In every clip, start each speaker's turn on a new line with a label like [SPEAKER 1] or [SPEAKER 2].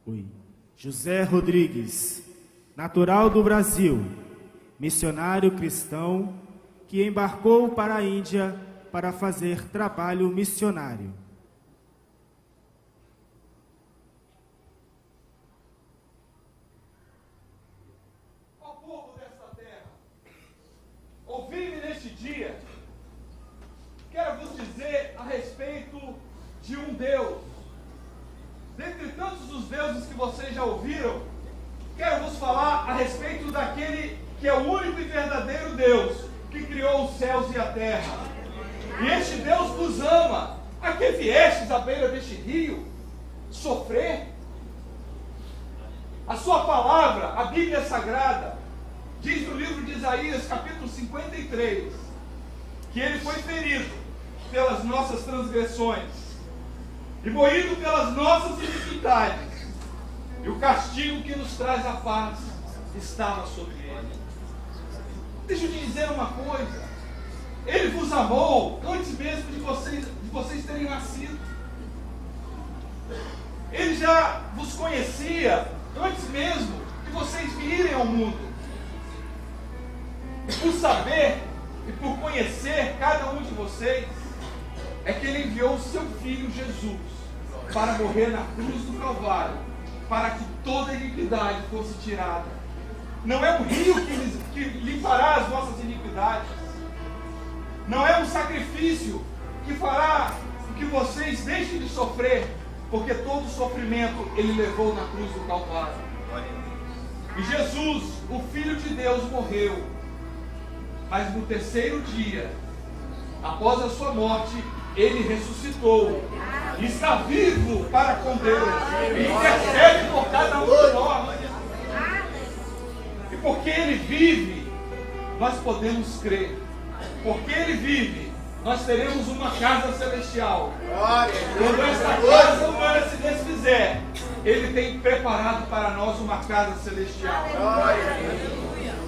[SPEAKER 1] Oi. José Rodrigues, natural do Brasil, missionário cristão que embarcou para a Índia para fazer trabalho missionário.
[SPEAKER 2] Ó povo desta terra, ouvi-me neste dia, quero vos dizer a respeito de um Deus. Dentre tantos os deuses que vocês já ouviram, quero vos falar a respeito daquele que é o único e verdadeiro Deus, que criou os céus e a terra. E este Deus vos ama. A que viestes à beira deste rio? Sofrer? A sua palavra, a Bíblia Sagrada, diz no livro de Isaías, capítulo 53, que ele foi ferido pelas nossas transgressões e moído pelas nossas iniquidades, e o castigo que nos traz a paz estava sobre ele. Deixa eu te dizer uma coisa: ele vos amou antes mesmo de vocês terem nascido. Ele já vos conhecia antes mesmo de vocês virem ao mundo. Por saber e por conhecer cada um de vocês, é que ele enviou o seu Filho Jesus para morrer na cruz do Calvário, para que toda iniquidade fosse tirada. Não é um rio que limpará as vossas iniquidades. Não é um sacrifício que fará com que vocês deixem de sofrer, porque todo o sofrimento ele levou na cruz do Calvário. E Jesus, o Filho de Deus, morreu, mas no terceiro dia, após a sua morte, ele ressuscitou, está vivo para com Deus, e intercede por cada um de nós. E porque ele vive, nós podemos crer. Porque ele vive, nós teremos uma casa celestial. Quando esta casa humana se desfizer, ele tem preparado para nós uma casa celestial.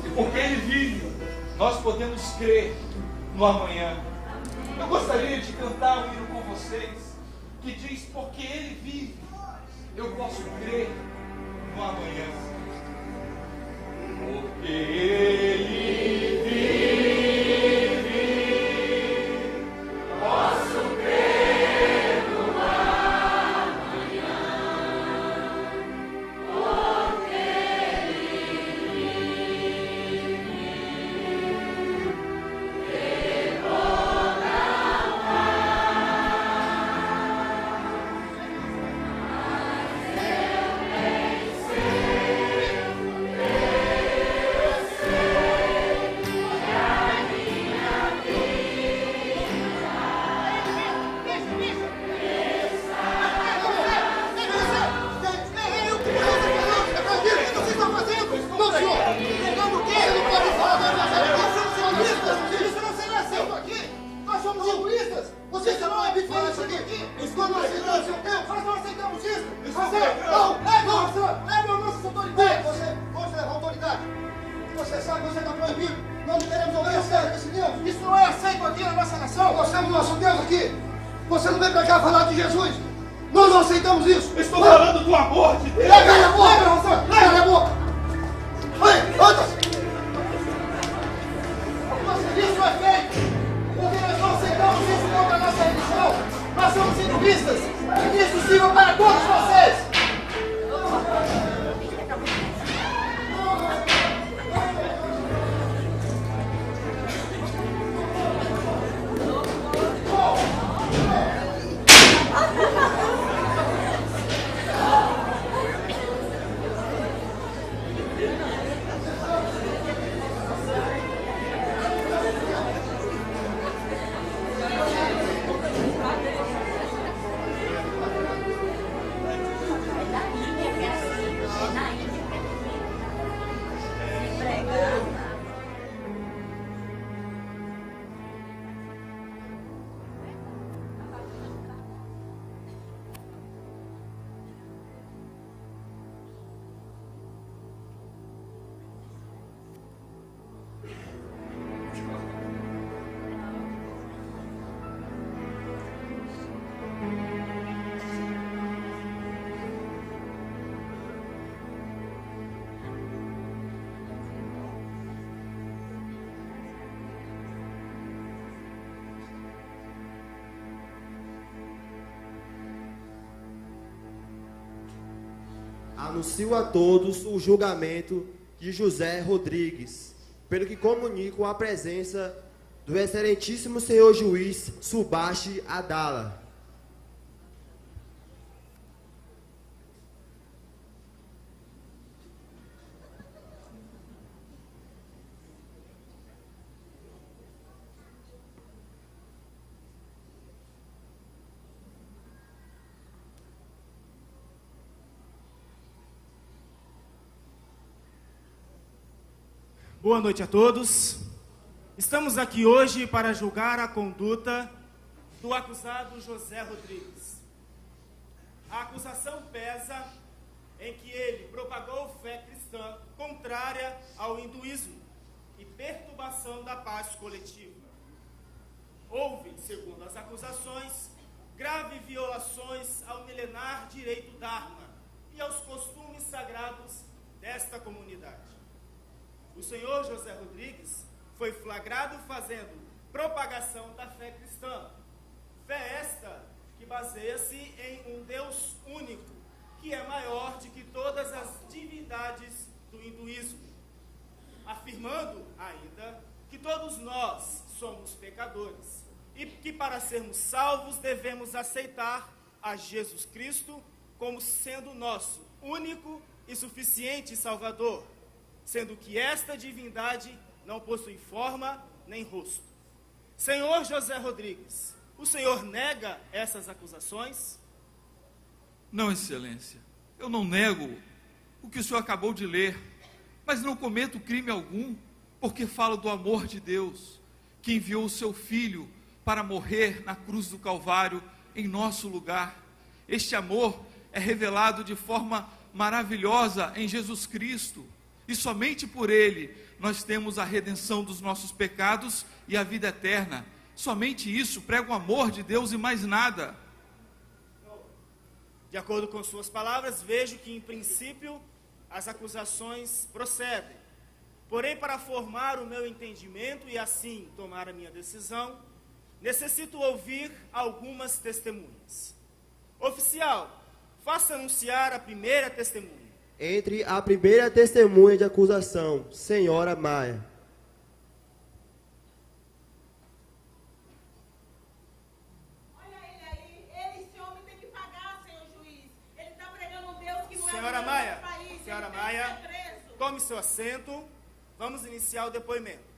[SPEAKER 2] E porque ele vive, nós podemos crer no amanhã. Eu gostaria de cantar um hino com vocês que diz: porque ele vive, eu posso crer no amanhã. Porque ele vive, posso crer no amanhã. Porque ele vive, derrota o
[SPEAKER 3] Vocês não é diferente isso aqui. Quando nós aceitamos o tempo, nós não aceitamos isso. Você não leva nossas autoridades. Você é autoridade. Você sabe que você está proibido. Nós não queremos obedecer esse Deus. Isso não é aceito aqui na nossa nação. Nós temos nosso Deus aqui. Você não vem para cá falar de Jesus. Nós não aceitamos isso.
[SPEAKER 2] Eu estou falando do amor de Deus.
[SPEAKER 3] Leva a boca, leva a boca. Anda. Isso não é feito. Porque nós não aceitamos isso contra a nossa religião. Nós somos hinduístas. E isso sirva para todos vocês.
[SPEAKER 4] Anuncio a todos o julgamento de José Rodrigues, pelo que comunico a presença do excelentíssimo senhor juiz Subashi Adala.
[SPEAKER 1] Boa noite a todos. Estamos aqui hoje para julgar a conduta do acusado José Rodrigues. A acusação pesa em que ele propagou fé cristã contrária ao hinduísmo e perturbação da paz coletiva. Houve, segundo as acusações, graves violações ao milenar direito Dharma e aos costumes sagrados desta comunidade. O senhor José Rodrigues foi flagrado fazendo propagação da fé cristã. Fé esta que baseia-se em um Deus único, que é maior do que todas as divindades do hinduísmo. Afirmando ainda que todos nós somos pecadores e que para sermos salvos devemos aceitar a Jesus Cristo como sendo nosso único e suficiente Salvador, sendo que esta divindade não possui forma nem rosto. Senhor José Rodrigues, o senhor nega essas acusações?
[SPEAKER 2] Não, Excelência. Eu não nego o que o senhor acabou de ler, mas não cometo crime algum, porque falo do amor de Deus, que enviou o seu Filho para morrer na cruz do Calvário em nosso lugar. Este amor é revelado de forma maravilhosa em Jesus Cristo, e somente por Ele nós temos a redenção dos nossos pecados e a vida eterna. Somente isso, prega o amor de Deus e mais nada.
[SPEAKER 1] De acordo com suas palavras, vejo que em princípio as acusações procedem. Porém, para formar o meu entendimento e assim tomar a minha decisão, necessito ouvir algumas testemunhas. Oficial, faça anunciar a primeira testemunha.
[SPEAKER 4] Entre a primeira testemunha de acusação, senhora Maia.
[SPEAKER 5] Olha ele aí, esse homem tem que pagar, senhor juiz. Ele está pregando um Deus que não
[SPEAKER 1] Senhora
[SPEAKER 5] é do
[SPEAKER 1] Maia,
[SPEAKER 5] nosso país.
[SPEAKER 1] senhora
[SPEAKER 5] Ele
[SPEAKER 1] Maia,
[SPEAKER 5] tem que ser preso.
[SPEAKER 1] tome seu assento. Vamos iniciar o depoimento.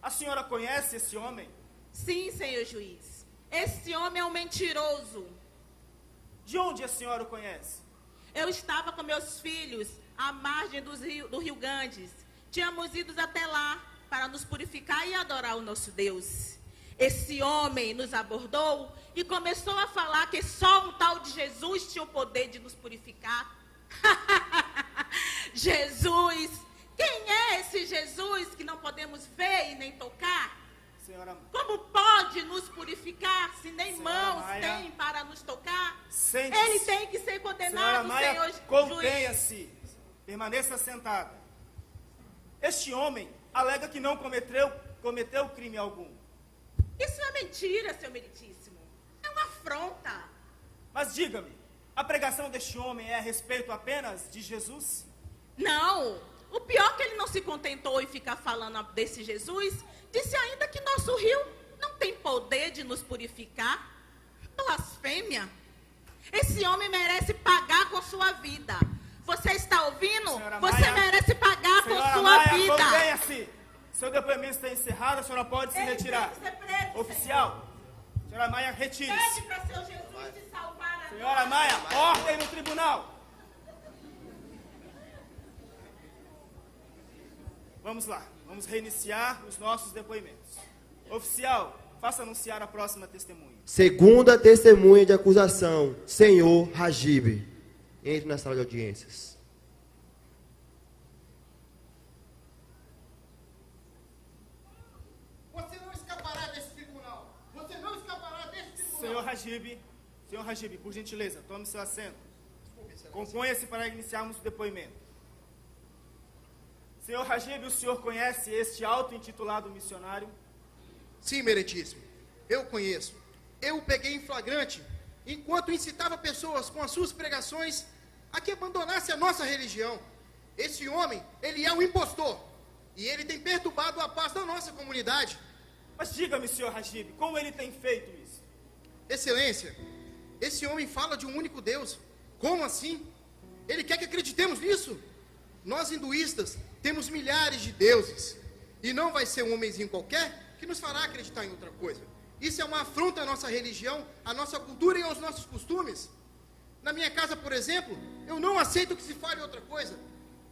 [SPEAKER 1] A senhora conhece esse homem?
[SPEAKER 5] Sim, senhor juiz. Esse homem é um mentiroso.
[SPEAKER 1] De onde a senhora o conhece?
[SPEAKER 5] Eu estava com meus filhos à margem do Rio Ganges. Tínhamos ido até lá para nos purificar e adorar o nosso Deus. Esse homem nos abordou e começou a falar que só um tal de Jesus tinha o poder de nos purificar. Jesus! Quem é esse Jesus que não podemos ver e nem tocar?
[SPEAKER 1] Senhora,
[SPEAKER 5] Como pode nos purificar se nem
[SPEAKER 1] Senhora
[SPEAKER 5] mãos
[SPEAKER 1] Maia,
[SPEAKER 5] tem para nos tocar?
[SPEAKER 1] sente-se.
[SPEAKER 5] Ele tem que ser
[SPEAKER 1] Senhora
[SPEAKER 5] condenado,
[SPEAKER 1] Maia,
[SPEAKER 5] senhor juiz.
[SPEAKER 1] contenha-se. Permaneça sentada. Este homem alega que não cometeu crime algum.
[SPEAKER 5] Isso é mentira, seu meritíssimo. É uma afronta.
[SPEAKER 1] Mas diga-me, a pregação deste homem é a respeito apenas de Jesus?
[SPEAKER 5] Não. O pior é que ele não se contentou em ficar falando desse Jesus, disse ainda que nosso rio não tem poder de nos purificar. Blasfêmia. Esse homem merece pagar com sua vida. Você está ouvindo?
[SPEAKER 1] Senhora
[SPEAKER 5] Você
[SPEAKER 1] Maia,
[SPEAKER 5] merece pagar com
[SPEAKER 1] Senhora
[SPEAKER 5] sua
[SPEAKER 1] Maia,
[SPEAKER 5] vida.
[SPEAKER 1] contenha-se. Seu depoimento está encerrado, a senhora pode se
[SPEAKER 5] Ele
[SPEAKER 1] retirar.
[SPEAKER 5] tem que ser preso,
[SPEAKER 1] Oficial, senhora Maia, retire-se.
[SPEAKER 5] Pede para seu Jesus te salvar agora.
[SPEAKER 1] Senhora Maia, ordem no tribunal. Vamos lá, vamos reiniciar os nossos depoimentos. Oficial, faça anunciar a próxima testemunha.
[SPEAKER 4] Segunda testemunha de acusação, senhor Rajib. Entre na sala de audiências.
[SPEAKER 3] Você não escapará desse tribunal. Você não escapará desse tribunal.
[SPEAKER 1] Senhor Rajib, por gentileza, tome seu assento. Componha-se para iniciarmos o depoimento. Senhor Rajib, o senhor conhece este auto-intitulado missionário?
[SPEAKER 3] Sim, meritíssimo. Eu conheço. Eu o peguei em flagrante, enquanto incitava pessoas com as suas pregações a que abandonasse a nossa religião. Esse homem, ele é um impostor. E ele tem perturbado a paz da nossa comunidade.
[SPEAKER 1] Mas diga-me, senhor Hajib, como ele tem feito isso?
[SPEAKER 3] Excelência, esse homem fala de um único Deus. Como assim? Ele quer que acreditemos nisso? Nós hinduístas temos milhares de deuses. E não vai ser um homenzinho qualquer que nos fará acreditar em outra coisa. Isso é uma afronta à nossa religião, à nossa cultura e aos nossos costumes. Na minha casa, por exemplo, eu não aceito que se fale outra coisa.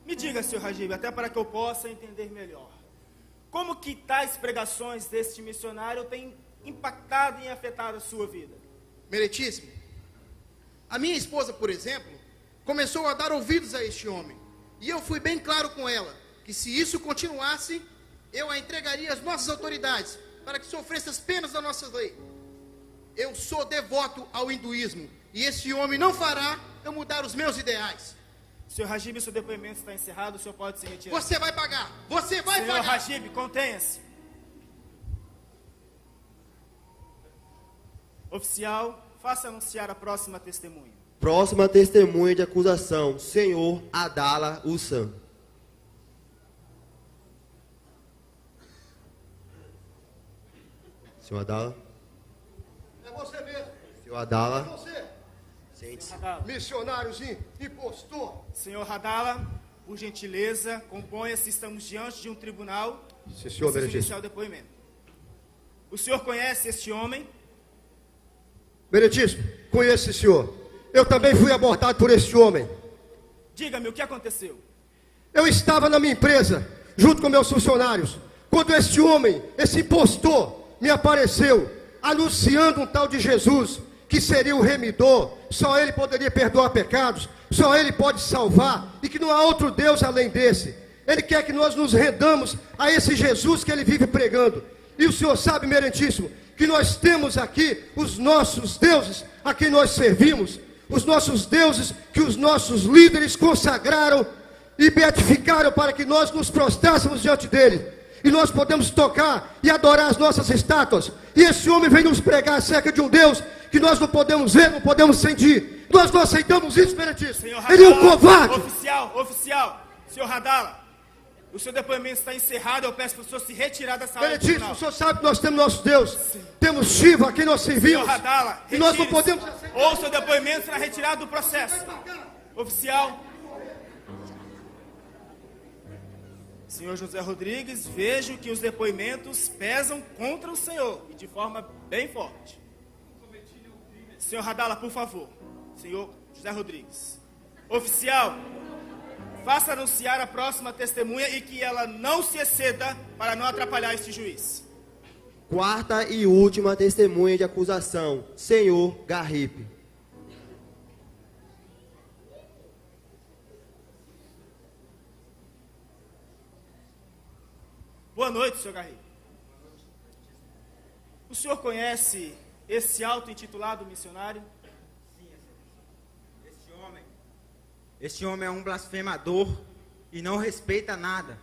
[SPEAKER 1] Me diga, senhor Hajib, até para que eu possa entender melhor. Como que tais pregações deste missionário têm impactado e afetado a sua vida?
[SPEAKER 3] Meritíssimo, a minha esposa, por exemplo, começou a dar ouvidos a este homem. E eu fui bem claro com ela, que se isso continuasse, eu a entregaria às nossas autoridades, para que sofresse as penas da nossa lei. Eu sou devoto ao hinduísmo, e esse homem não fará eu mudar os meus ideais.
[SPEAKER 1] Senhor Hajib, seu depoimento está encerrado, o senhor pode se retirar.
[SPEAKER 3] Você vai pagar! Você vai
[SPEAKER 1] Senhor
[SPEAKER 3] pagar!
[SPEAKER 1] Hajib, contenha-se. Oficial, faça anunciar a próxima testemunha.
[SPEAKER 4] Próxima testemunha de acusação, senhor Adala Ussan. Senhor Adala.
[SPEAKER 3] É você mesmo.
[SPEAKER 4] Senhor
[SPEAKER 3] É
[SPEAKER 4] Adala.
[SPEAKER 3] você.
[SPEAKER 4] Sente-se.
[SPEAKER 3] Missionáriozinho, impostor.
[SPEAKER 1] Senhor Radala, por gentileza, componha-se, estamos diante de um tribunal.
[SPEAKER 3] Sim, senhor,
[SPEAKER 1] Preciso iniciar o depoimento. O senhor conhece este homem?
[SPEAKER 3] Meritíssimo, conheço esse senhor. Eu também fui abordado por esse homem.
[SPEAKER 1] Diga-me, o que aconteceu?
[SPEAKER 3] Eu estava na minha empresa, junto com meus funcionários, quando esse homem, esse impostor, me apareceu, anunciando um tal de Jesus, que seria o remidor, só ele poderia perdoar pecados, só ele pode salvar, e que não há outro Deus além desse. Ele quer que nós nos rendamos a esse Jesus que ele vive pregando. E o senhor sabe, meritíssimo, que nós temos aqui os nossos deuses a quem nós servimos, os nossos deuses que os nossos líderes consagraram e beatificaram para que nós nos prostrássemos diante dele. E nós podemos tocar e adorar as nossas estátuas. E esse homem vem nos pregar acerca de um Deus que nós não podemos ver, não podemos sentir. Nós não aceitamos isso, meritíssimo. Ele é um covarde.
[SPEAKER 1] Oficial, senhor Radala, o seu depoimento está encerrado, eu peço para o senhor se retirar da sala do
[SPEAKER 3] Meritíssimo,
[SPEAKER 1] tribunal.
[SPEAKER 3] o senhor sabe que nós temos nosso Deus. Sim. Temos Shiva a quem nós servimos.
[SPEAKER 1] Senhor Radala,
[SPEAKER 3] e nós não podemos aceitar.
[SPEAKER 1] Ou o seu depoimento será retirado do processo. Oficial. Senhor José Rodrigues, vejo que os depoimentos pesam contra o senhor, e de forma bem forte. Senhor Radala, por favor. Senhor José Rodrigues. Oficial, faça anunciar a próxima testemunha e que ela não se exceda para não atrapalhar este juiz.
[SPEAKER 4] Quarta e última testemunha de acusação, senhor Garripe.
[SPEAKER 1] Boa noite, senhor Garrido. O senhor conhece esse auto-intitulado missionário?
[SPEAKER 6] Sim, Este homem é um blasfemador e não respeita nada.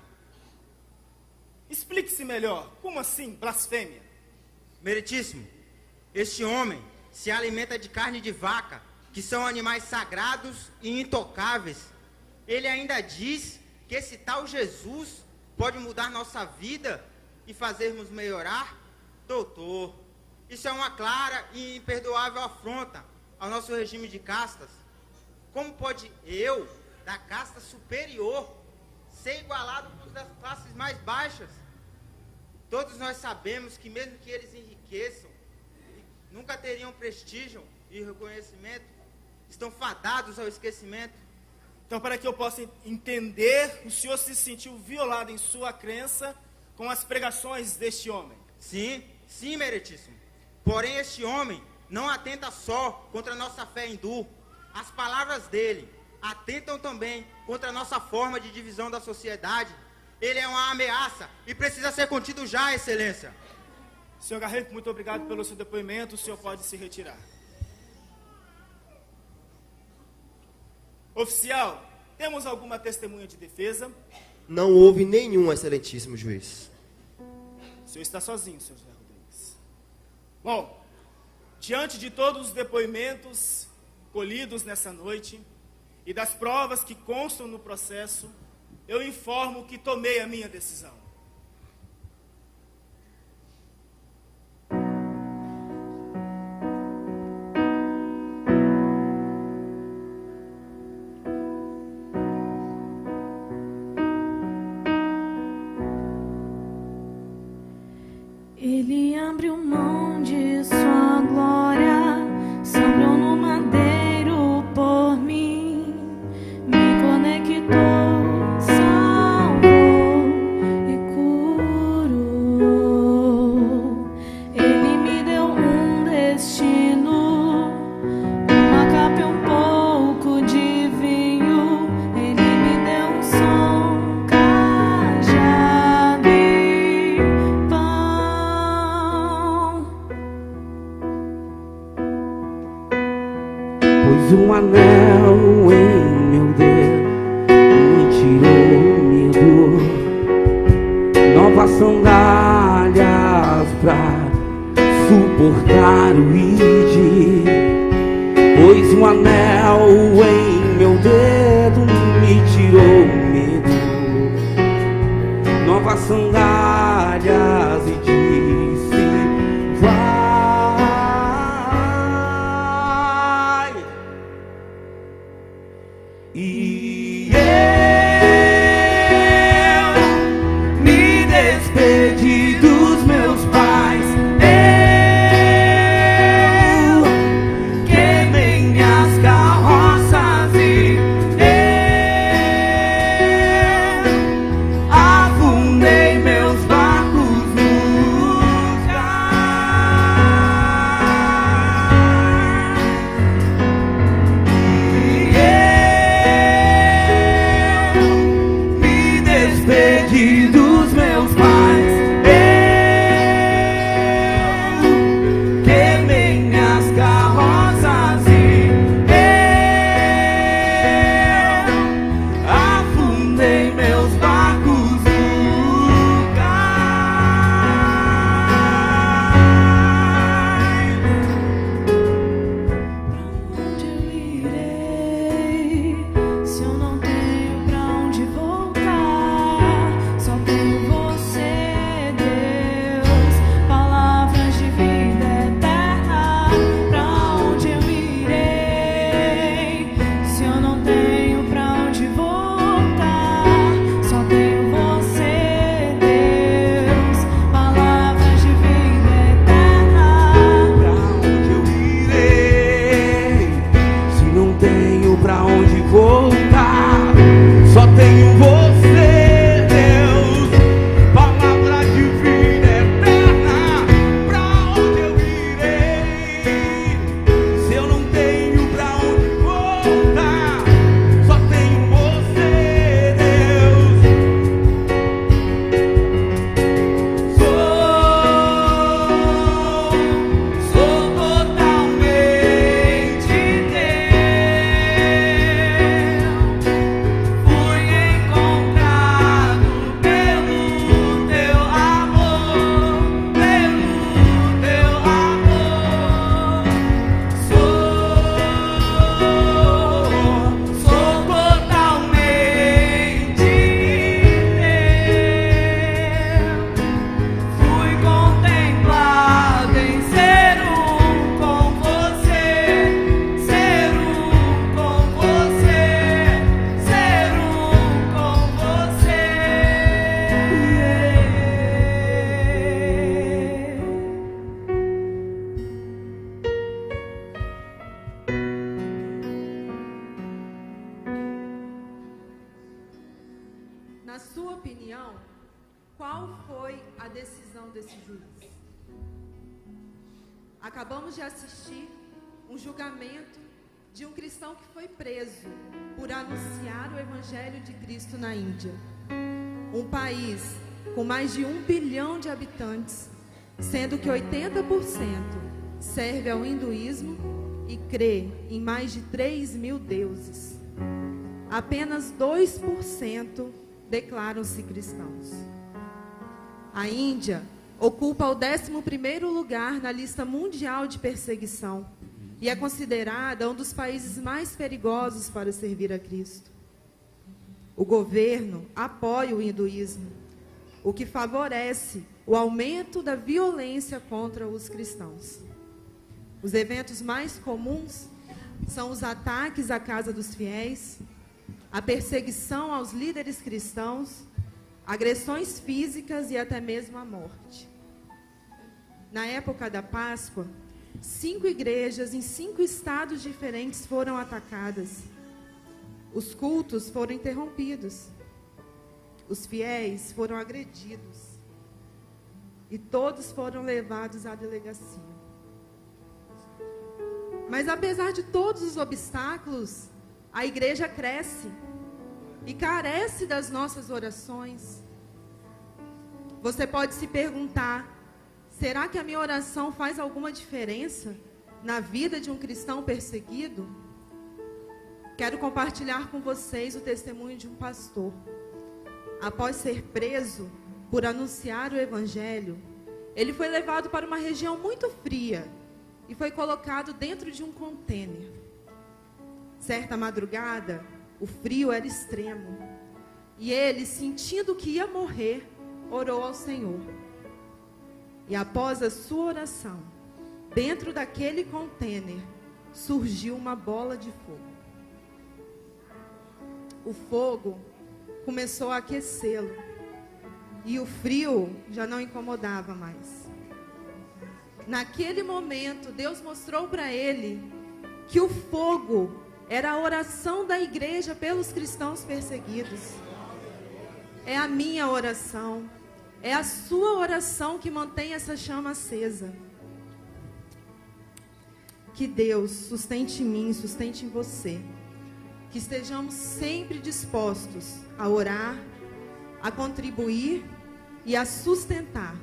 [SPEAKER 1] Explique-se melhor. Como assim, blasfêmia?
[SPEAKER 6] Meritíssimo, este homem se alimenta de carne de vaca, que são animais sagrados e intocáveis. Ele ainda diz que esse tal Jesus pode mudar nossa vida e fazermos melhorar? Doutor, isso é uma clara e imperdoável afronta ao nosso regime de castas. Como pode eu, da casta superior, ser igualado com os das classes mais baixas? Todos nós sabemos que mesmo que eles enriqueçam, nunca teriam prestígio e reconhecimento, estão fadados ao esquecimento.
[SPEAKER 1] Então, para que eu possa entender, o senhor se sentiu violado em sua crença com as pregações deste homem?
[SPEAKER 6] Sim, meritíssimo. Porém, este homem não atenta só contra a nossa fé hindu. As palavras dele atentam também contra a nossa forma de divisão da sociedade. Ele é uma ameaça e precisa ser contido já, excelência.
[SPEAKER 1] Senhor Garrido, muito obrigado pelo seu depoimento. O senhor pode se retirar. Oficial, temos alguma testemunha de defesa?
[SPEAKER 4] Não houve nenhum, excelentíssimo juiz.
[SPEAKER 1] O senhor está sozinho, senhor José Rodrigues. Bom, diante de todos os depoimentos colhidos nessa noite, e das provas que constam no processo, eu informo que tomei a minha decisão.
[SPEAKER 7] Ele abriu mão de sua glória, sangrou no madeiro por mim, me conectou, salvou e curou. Ele me deu um destino, uma capa e um pouco de vinho. Ele me deu um som, cajado e pão.
[SPEAKER 8] Pôs um anel em meu dedo, me tirou o medo. Novas sandálias pra suportar o id. Pôs um anel em meu dedo, me tirou o medo. Novas sandálias e disse: vai. E eu me despedi dos meus pais. Eu queimei minhas carroças e eu afundei meus barcos nos cais. E eu me despedi dos meus pais. Eu queimei minhas carroças e eu afundei meus barcos no cais.
[SPEAKER 7] Onde eu irei, se eu não tenho pra onde voltar? Só tenho você, Deus, palavras de vida eterna. Pra onde eu irei, se eu não tenho pra onde voltar? Só tenho você, Deus, palavras de vida eterna.
[SPEAKER 8] Pra onde eu irei, se não tenho pra onde voltar? Só tenho você, Deus, palavra de vida eterna. Pra onde eu irei, se eu não tenho pra onde voltar? Só tenho você, Deus. Sou totalmente teu. Fui encontrado pelo teu amor, pelo teu amor. Sou totalmente teu. Fui contemplado em ser com você, ser com você, ser com você.
[SPEAKER 9] Na sua opinião, qual foi a decisão desse juiz? Acabamos de assistir um julgamento de um cristão que foi preso por anunciar o Evangelho de Cristo na Índia. Um país com mais de 1 bilhão de habitantes, sendo que 80% serve ao hinduísmo e crê em mais de 3.000 deuses. Apenas 2% declaram-se cristãos. A Índia ocupa o 11º lugar na lista mundial de perseguição e é considerada um dos países mais perigosos para servir a Cristo. O governo apoia o hinduísmo, o que favorece o aumento da violência contra os cristãos. Os eventos mais comuns são os ataques à casa dos fiéis, a perseguição aos líderes cristãos, agressões físicas e até mesmo a morte. Na época da Páscoa, 5 igrejas em 5 estados diferentes foram atacadas. Os cultos foram interrompidos. Os fiéis foram agredidos. E todos foram levados à delegacia. Mas apesar de todos os obstáculos, a igreja cresce e carece das nossas orações. Você pode se perguntar: será que a minha oração faz alguma diferença na vida de um cristão perseguido? Quero compartilhar com vocês o testemunho de um pastor. Após ser preso por anunciar o evangelho, ele foi levado para uma região muito fria e foi colocado dentro de um contêiner. Certa madrugada, o frio era extremo e ele, sentindo que ia morrer, orou ao Senhor. E após a sua oração, dentro daquele contêiner, surgiu uma bola de fogo. O fogo começou a aquecê-lo e o frio já não incomodava mais. Naquele momento, Deus mostrou para ele que o fogo era a oração da igreja pelos cristãos perseguidos. É a minha oração, é a sua oração que mantém essa chama acesa. Que Deus sustente em mim, sustente em você. Que estejamos sempre dispostos a orar, a contribuir e a sustentar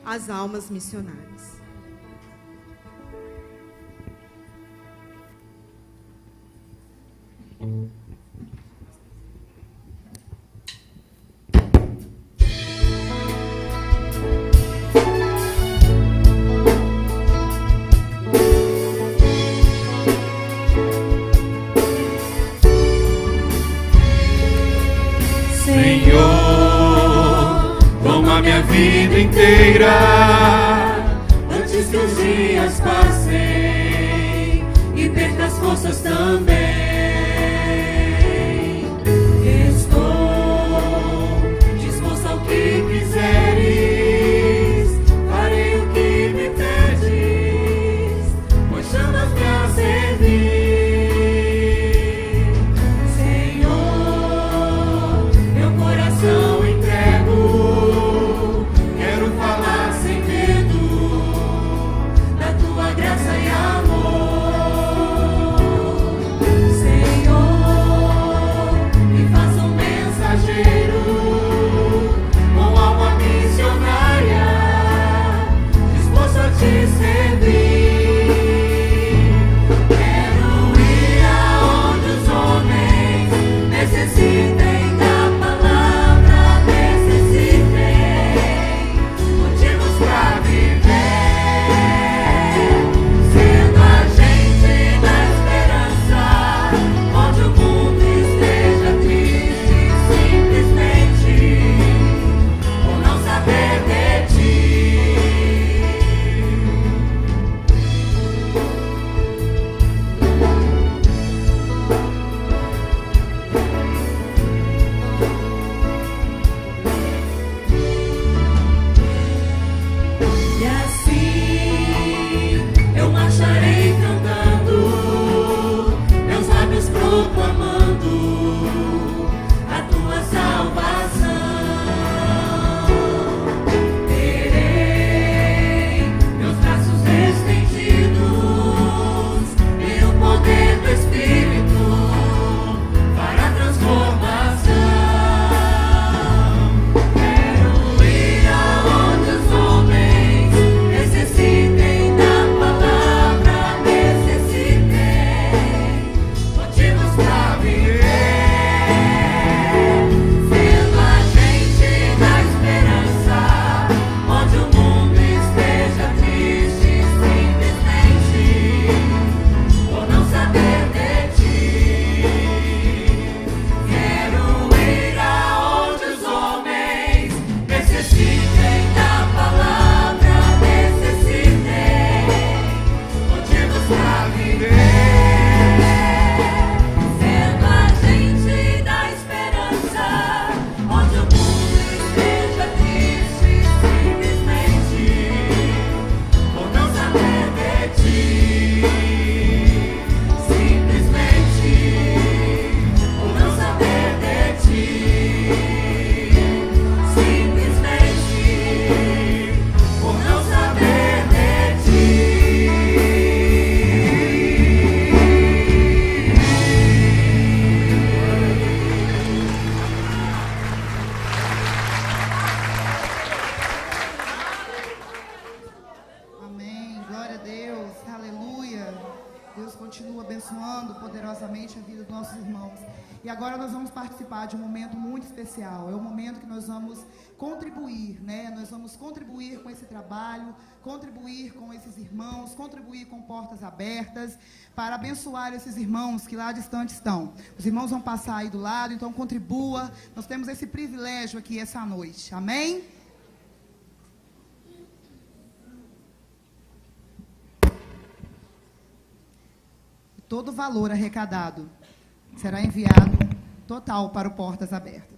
[SPEAKER 9] as almas missionárias.
[SPEAKER 10] Senhor, toma minha vida inteira, antes que os dias passem e perca as forças também. Estou disposto ao que quiseres, farei o que me pedes, pois chamas-me a servir. Graça e amor,
[SPEAKER 11] durante a vida dos nossos irmãos. E agora nós vamos participar de um momento muito especial. É o momento que nós vamos contribuir, né? Nós vamos contribuir com esse trabalho, contribuir com esses irmãos, contribuir com portas abertas, para abençoar esses irmãos que lá distante estão. Os irmãos vão passar aí do lado, então contribua. Nós temos esse privilégio aqui essa noite. Amém? Todo o valor arrecadado será enviado total para o Portas Abertas.